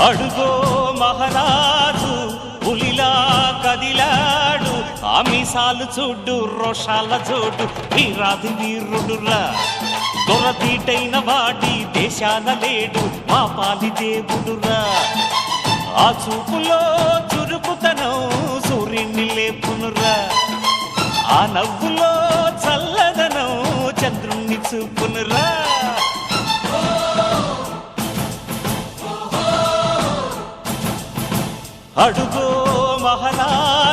అడుగో మహారాజు పులిలా కదిలాడు, ఆమిసాలు చూడు రోషాల జోడు, వీరాది వీరుడురా. దొరతీటైన వాడి దేశాన లేడు, మా పాలి దేవుడురా. ఆ చూపులో చురుకుతనం సూర్యుని లేపునురా, ఆ నవ్వులో చల్లదనం చంద్రుణ్ణి చూపునురా. అడుగో మహారాజు